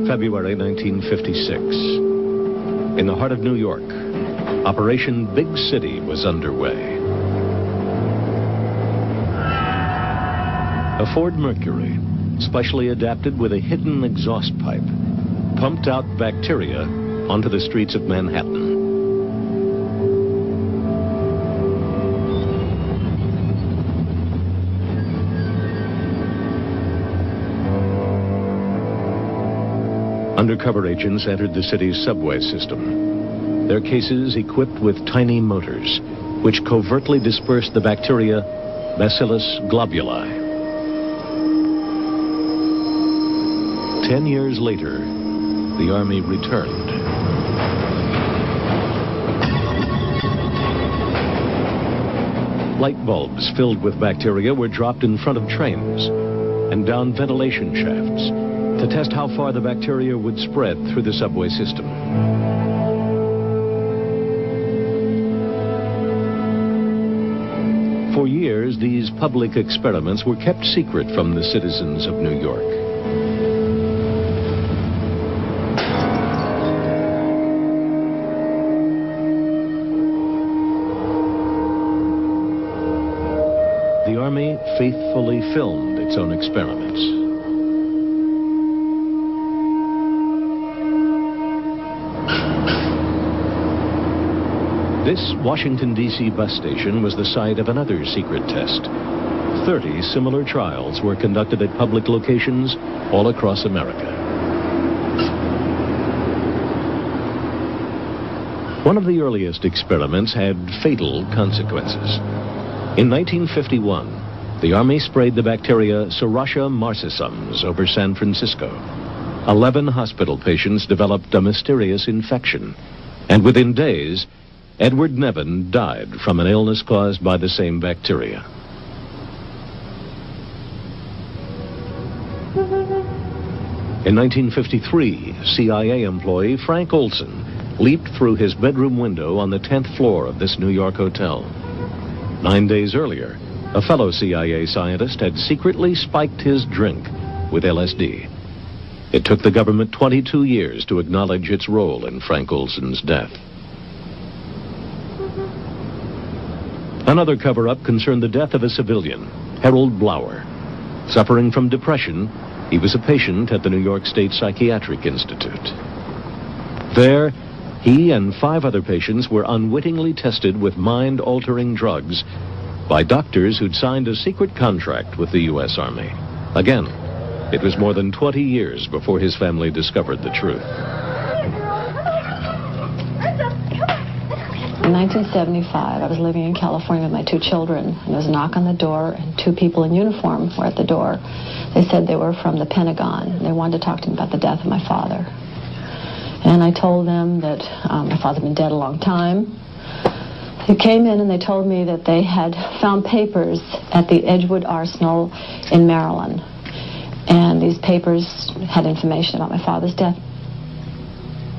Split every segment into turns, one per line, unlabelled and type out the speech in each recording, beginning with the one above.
February 1956. In the heart of New York, Operation Big City was underway. A Ford Mercury, specially adapted with a hidden exhaust pipe, pumped out bacteria onto the streets of Manhattan. Undercover agents entered the city's subway system, their cases equipped with tiny motors, which covertly dispersed the bacteria Bacillus globuli. 10 years later, the Army returned. Light bulbs filled with bacteria were dropped in front of trains and down ventilation shafts to test how far the bacteria would spread through the subway system. For years, these public experiments were kept secret from the citizens of New York. The Army faithfully filmed its own experiments. This Washington, D.C. bus station was the site of another secret test. 30 similar trials were conducted at public locations all across America. One of the earliest experiments had fatal consequences. In 1951, the Army sprayed the bacteria Serratia marcescens over San Francisco. 11 hospital patients developed a mysterious infection, and within days, Edward Nevin died from an illness caused by the same bacteria. In 1953, CIA employee Frank Olson leaped through his bedroom window on the 10th floor of this New York hotel. 9 days earlier, a fellow CIA scientist had secretly spiked his drink with LSD. It took the government 22 years to acknowledge its role in Frank Olson's death. Another cover-up concerned the death of a civilian, Harold Blower. Suffering from depression, he was a patient at the New York State Psychiatric Institute. There, he and 5 other patients were unwittingly tested with mind-altering drugs by doctors who'd signed a secret contract with the U.S. Army. Again, it was more than 20 years before his family discovered the truth.
In 1975, I was living in California with my 2 children, and there was a knock on the door, and 2 people in uniform were at the door. They said they were from the Pentagon. They wanted to talk to me about the death of my father. And I told them that my father had been dead a long time. They came in and they told me that they had found papers at the Edgewood Arsenal in Maryland. And these papers had information about my father's death.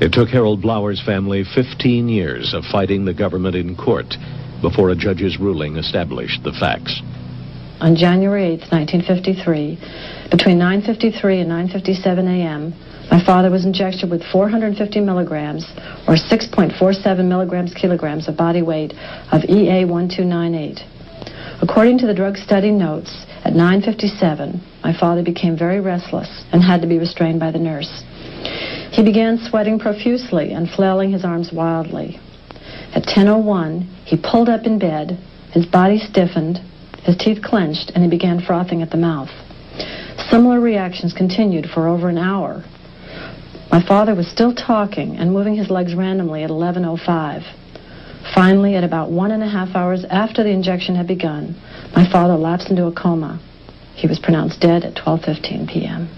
It took Harold Blower's family 15 years of fighting the government in court before a judge's ruling established the facts.
On January 8, 1953, between 9:53 and 9:57 a.m., my father was injected with 450 milligrams, or 6.47 milligrams kilograms of body weight of EA1298. According to the drug study notes, at 9:57, my father became very restless and had to be restrained by the nurse. He began sweating profusely and flailing his arms wildly. At 10:01, he pulled up in bed, his body stiffened, his teeth clenched, and he began frothing at the mouth. Similar reactions continued for over an hour. My father was still talking and moving his legs randomly at 11:05. Finally, at about 1.5 hours after the injection had begun, my father lapsed into a coma. He was pronounced dead at 12:15 p.m.